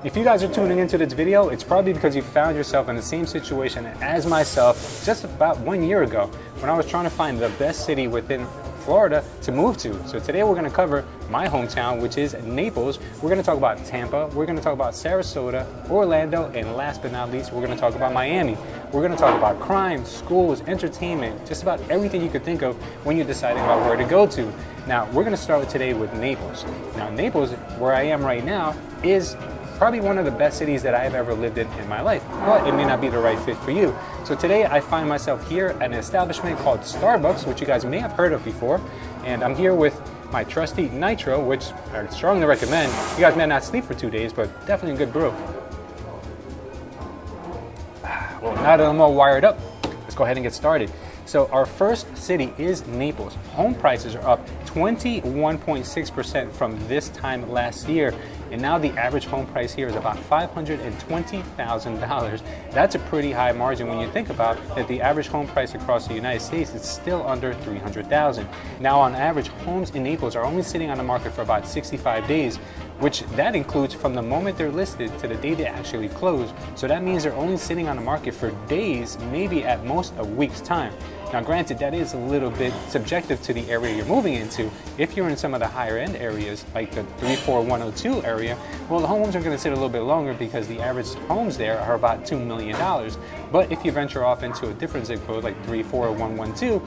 If you guys are tuning into this video, it's probably because you found yourself in the same situation as myself just about 1 year ago when I was trying to find the best city within Florida to move to. So today we're going to cover my hometown, which is Naples. We're going to talk about Tampa, we're going to talk about Sarasota, Orlando, and last but not least, we're going to talk about Miami. We're going to talk about crime, schools, entertainment, just about everything you could think of when you're deciding about where to go to. Now, we're going to start today with Naples. Now, Naples, where I am right now, is probably one of the best cities that I've ever lived in my life, but it may not be the right fit for you. So today I find myself here at an establishment called Starbucks, which you guys may have heard of before, and I'm here with my trusty Nitro, which I strongly recommend. You guys may not sleep for 2 days, but definitely a good brew. Well, now that I'm all wired up, let's go ahead and get started. So our first city is Naples. Home prices are up 21.6% from this time last year. And now the average home price here is about $520,000. That's a pretty high margin when you think about that the average home price across the United States is still under $300,000. Now on average, homes in Naples are only sitting on the market for about 65 days, which that includes from the moment they're listed to the day they actually close. So that means they're only sitting on the market for days, maybe at most a week's time. Now granted, that is a little bit subjective to the area you're moving into. If you're in some of the higher end areas, like the 34102 area, well, the homes are going to sit a little bit longer because the average homes there are about $2 million. But if you venture off into a different zip code, like 34112,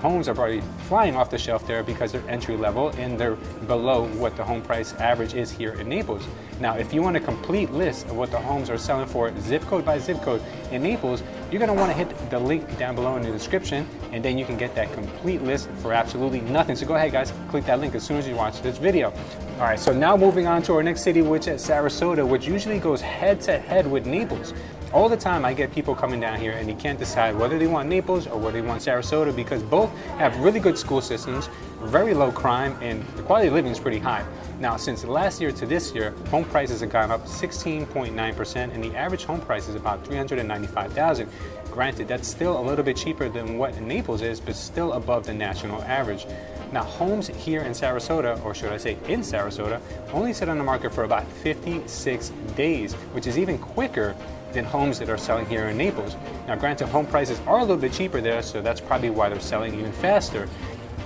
homes are probably flying off the shelf there because they're entry level and they're below what the home price average is here in Naples. Now, if you want a complete list of what the homes are selling for zip code by zip code in Naples, you're going to want to hit the link down below in the description, and then you can get that complete list for absolutely nothing. So go ahead, guys, click that link as soon as you watch this video. All right, so now moving on to our next city, which is Sarasota, which usually goes head to head with Naples. All the time I get people coming down here and you can't decide whether they want Naples or whether they want Sarasota because both have really good school systems, very low crime, and the quality of living is pretty high. Now, since last year to this year, home prices have gone up 16.9% and the average home price is about $395,000. Granted, that's still a little bit cheaper than what Naples is, but still above the national average. Now, homes here in Sarasota, or should I say in Sarasota, only sit on the market for about 56 days, which is even quicker than homes that are selling here in Naples. Now, granted, home prices are a little bit cheaper there, so that's probably why they're selling even faster.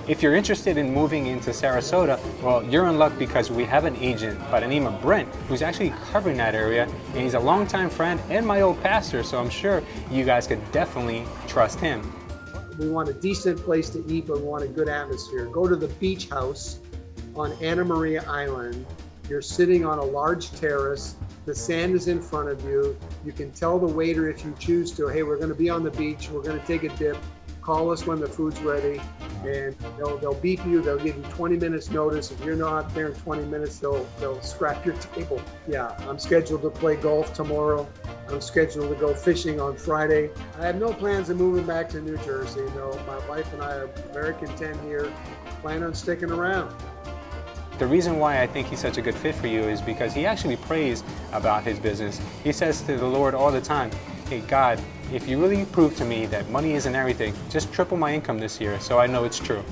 If you're interested in moving into Sarasota, well, you're in luck because we have an agent by the name of Brent who's actually covering that area, and he's a longtime friend and my old pastor, so I'm sure you guys could definitely trust him. We want a decent place to eat, but we want a good atmosphere. Go to the beach house on Anna Maria Island. You're sitting on a large terrace. The sand is in front of you. You can tell the waiter if you choose to, hey, we're going to be on the beach. We're going to take a dip. Call us when the food's ready, and they'll beep you. They'll give you 20 minutes notice. If you're not there in 20 minutes, they'll scrap your table. Yeah, I'm scheduled to play golf tomorrow. I'm scheduled to go fishing on Friday. I have no plans of moving back to New Jersey. No, my wife and I are very content here. Plan on sticking around. The reason why I think he's such a good fit for you is because he actually prays about his business. He says to the Lord all the time, hey, God, if you really prove to me that money isn't everything, just triple my income this year so I know it's true.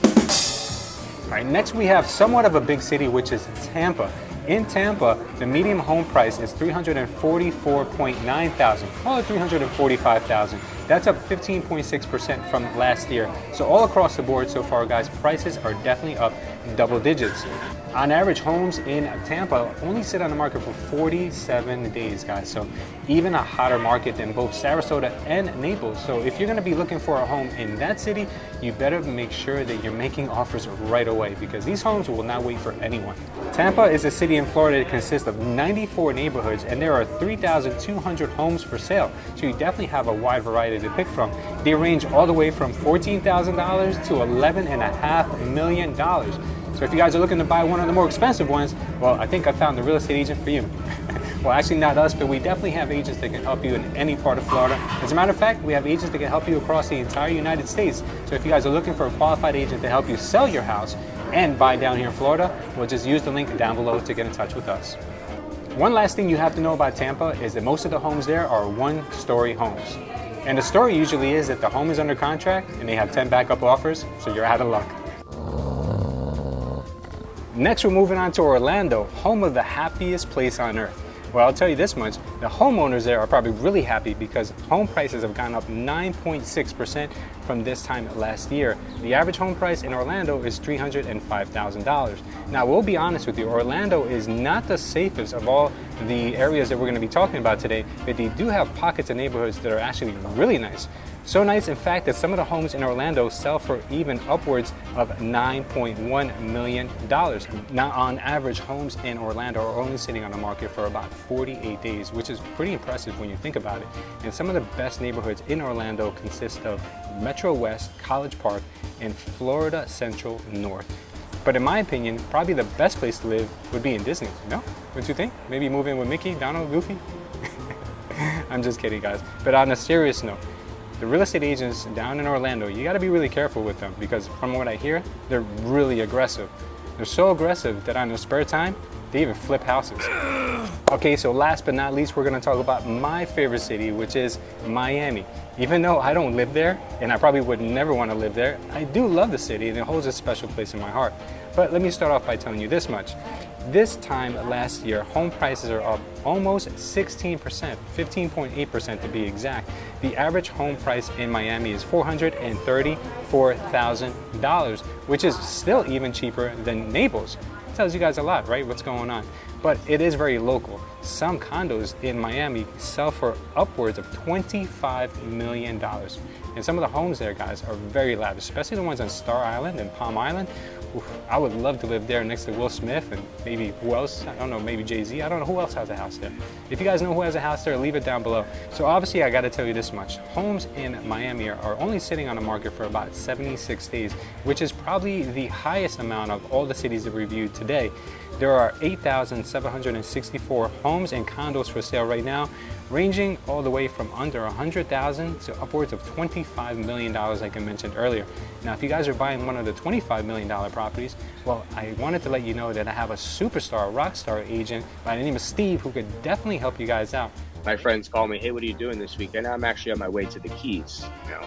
All right, next we have somewhat of a big city, which is Tampa. In Tampa, the median home price is $344.9 thousand, call it $345,000. That's up 15.6% from last year. So all across the board so far, guys, prices are definitely up double digits. On average, homes in Tampa only sit on the market for 47 days, guys. So even a hotter market than both Sarasota and Naples. So if you're going to be looking for a home in that city, you better make sure that you're making offers right away because these homes will not wait for anyone. Tampa is a city in Florida that consists of 94 neighborhoods and there are 3,200 homes for sale. So you definitely have a wide variety to pick from. They range all the way from $14,000 to $11.5 million. So if you guys are looking to buy one of the more expensive ones, well, I think I found the real estate agent for you. Well, actually not us, but we definitely have agents that can help you in any part of Florida. As a matter of fact, we have agents that can help you across the entire United States. So if you guys are looking for a qualified agent to help you sell your house and buy down here in Florida, well, just use the link down below to get in touch with us. One last thing you have to know about Tampa is that most of the homes there are one-story homes. And the story usually is that the home is under contract and they have 10 backup offers, so you're out of luck. Next, we're moving on to Orlando, home of the happiest place on earth. Well, I'll tell you this much, the homeowners there are probably really happy because home prices have gone up 9.6% from this time last year. The average home price in Orlando is $305,000. Now, we'll be honest with you, Orlando is not the safest of all the areas that we're going to be talking about today, but they do have pockets of neighborhoods that are actually really nice. So nice, in fact, that some of the homes in Orlando sell for even upwards of $9.1 million. Now, on average, homes in Orlando are only sitting on the market for about 48 days, which is pretty impressive when you think about it. And some of the best neighborhoods in Orlando consist of Metro West, College Park, and Florida Central North. But in my opinion, probably the best place to live would be in Disney, no? What do you think? Maybe move in with Mickey, Donald, Goofy? I'm just kidding, guys. But on a serious note, the real estate agents down in Orlando, you got to be really careful with them because from what I hear, they're really aggressive. They're so aggressive that on their spare time, they even flip houses. Okay, so last but not least, we're going to talk about my favorite city, which is Miami. Even though I don't live there, and I probably would never want to live there, I do love the city and it holds a special place in my heart. But let me start off by telling you this much. This time last year, home prices are up almost 16%, 15.8% to be exact. The average home price in Miami is $434,000, which is still even cheaper than Naples. It tells you guys a lot, right? What's going on? But it is very local. Some condos in Miami sell for upwards of $25 million. And some of the homes there, guys, are very lavish, especially the ones on Star Island and Palm Island. Oof, I would love to live there next to Will Smith and maybe who else? I don't know, maybe Jay-Z. I don't know who else has a house there. If you guys know who has a house there, leave it down below. So obviously I got to tell you this much. Homes in Miami are only sitting on the market for about 76 days, which is probably the highest amount of all the cities that we reviewed today. There are 8,764 homes and condos for sale right now, ranging all the way from under $100,000 to upwards of $25 million, like I mentioned earlier. Now, if you guys are buying one of the $25 million properties, well, I wanted to let you know that I have a superstar, rock star agent by the name of Steve who could definitely help you guys out. My friends call me, hey, what are you doing this weekend? I'm actually on my way to the Keys. You know,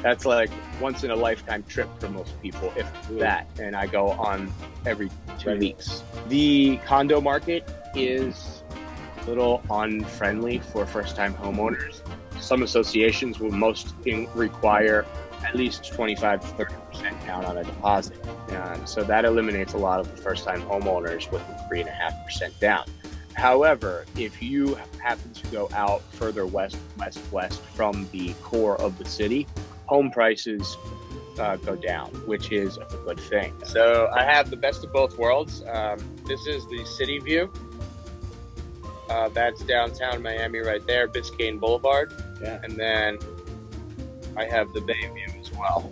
that's like once in a lifetime trip for most people, if that. And I go on every 2 weeks. The condo market is a little unfriendly for first-time homeowners. Some associations will require at least 25 to 30% down on a deposit. So that eliminates a lot of the first-time homeowners with 3.5% down. However, if you happen to go out further west from the core of the city, home prices go down, which is a good thing. So I have the best of both worlds. This is the city view. That's downtown Miami right there, Biscayne Boulevard. Yeah. And then I have the bay view as well.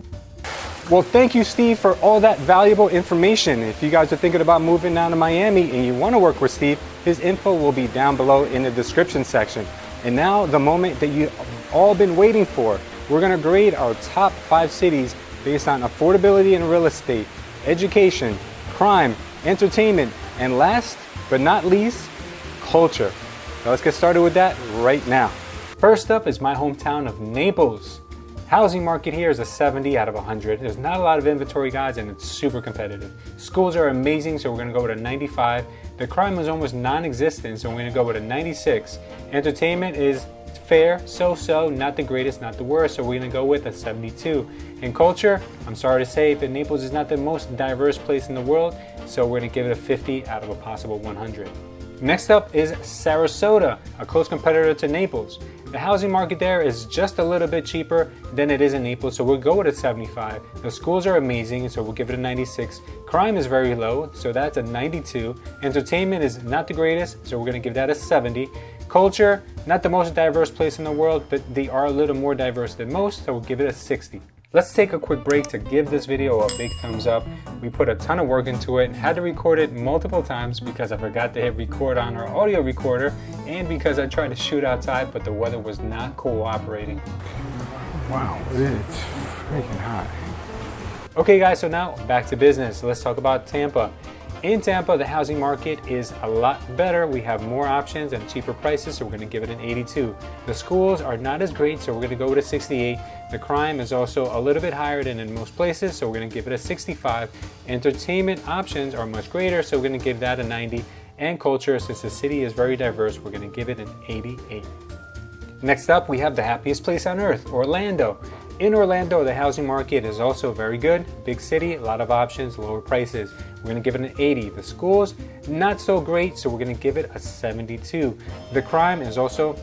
Well, thank you, Steve, for all that valuable information. If you guys are thinking about moving down to Miami and you want to work with Steve, his info will be down below in the description section. And now the moment that you've all been waiting for. We're going to grade our top 5 cities based on affordability in real estate, education, crime, entertainment, and last but not least, culture. Now let's get started with that right now. First up is my hometown of Naples. Housing market here is a 70 out of 100. There's not a lot of inventory, guys, and it's super competitive. Schools are amazing, so we're going to go with a 95. The crime is almost non-existent, so we're going to go with a 96. Entertainment is fair, so-so, not the greatest, not the worst, so we're going to go with a 72. In culture, I'm sorry to say, but Naples is not the most diverse place in the world, so we're going to give it a 50 out of a possible 100. Next up is Sarasota, a close competitor to Naples. The housing market there is just a little bit cheaper than it is in Naples, so we'll go with a 75. The schools are amazing, so we'll give it a 96. Crime is very low, so that's a 92. Entertainment is not the greatest, so we're going to give that a 70. Culture, not the most diverse place in the world, but they are a little more diverse than most, so we'll give it a 60. Let's take a quick break to give this video a big thumbs up. We put a ton of work into it, had to record it multiple times because I forgot to hit record on our audio recorder and because I tried to shoot outside but the weather was not cooperating. Wow, it's freaking hot. Okay guys, so now back to business. Let's talk about Tampa. In Tampa, the housing market is a lot better. We have more options and cheaper prices, so we're going to give it an 82. The schools are not as great, so we're going to go with a 68. The crime is also a little bit higher than in most places, so we're going to give it a 65. Entertainment options are much greater, so we're going to give that a 90. and culture. Since the city is very diverse, we're going to give it an 88. Next up, we have the happiest place on earth, Orlando. In Orlando, the housing market is also very good. Big city, a lot of options, lower prices. We're going to give it an 80. The schools, not so great, so we're going to give it a 72. The crime is also,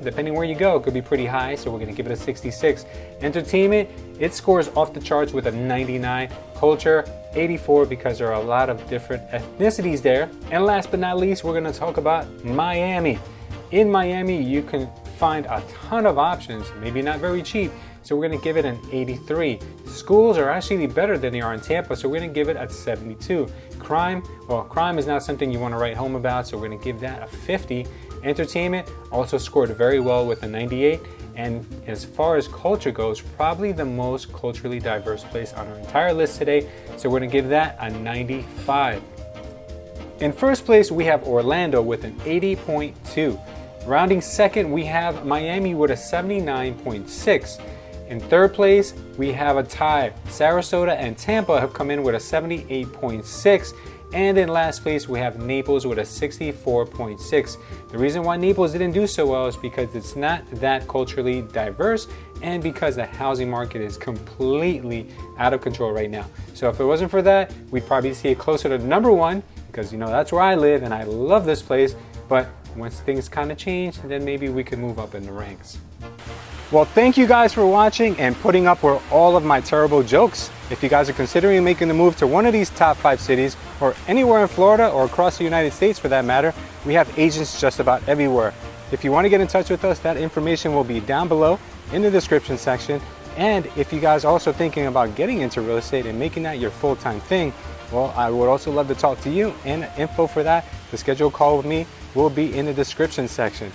depending where you go, it could be pretty high, so we're going to give it a 66. Entertainment, it scores off the charts with a 99. Culture, 84, because there are a lot of different ethnicities there. And last but not least, we're going to talk about Miami. In Miami, you can find a ton of options, maybe not very cheap, so we're going to give it an 83. Schools are actually better than they are in Tampa, so we're going to give it a 72. Crime is not something you want to write home about, so we're going to give that a 50. Entertainment also scored very well with a 98. And as far as culture goes, probably the most culturally diverse place on our entire list today, so we're going to give that a 95. In first place, we have Orlando with an 80.2. Rounding second, we have Miami with a 79.6. In third place, we have a tie. Sarasota and Tampa have come in with a 78.6. And in last place, we have Naples with a 64.6. The reason why Naples didn't do so well is because it's not that culturally diverse and because the housing market is completely out of control right now. So if it wasn't for that, we'd probably see it closer to number one because, that's where I live and I love this place. But once things kind of change, then maybe we can move up in the ranks. Well, thank you guys for watching and putting up with all of my terrible jokes. If you guys are considering making the move to one of these top 5 cities or anywhere in Florida or across the United States for that matter, we have agents just about everywhere. If you want to get in touch with us, that information will be down below in the description section. And if you guys are also thinking about getting into real estate and making that your full-time thing, well, I would also love to talk to you, and info for that, to schedule a call with me, will be in the description section.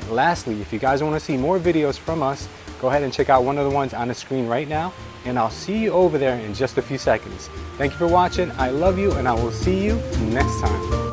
And lastly, if you guys want to see more videos from us, go ahead and check out one of the ones on the screen right now, and I'll see you over there in just a few seconds. Thank you for watching. I love you, and I will see you next time.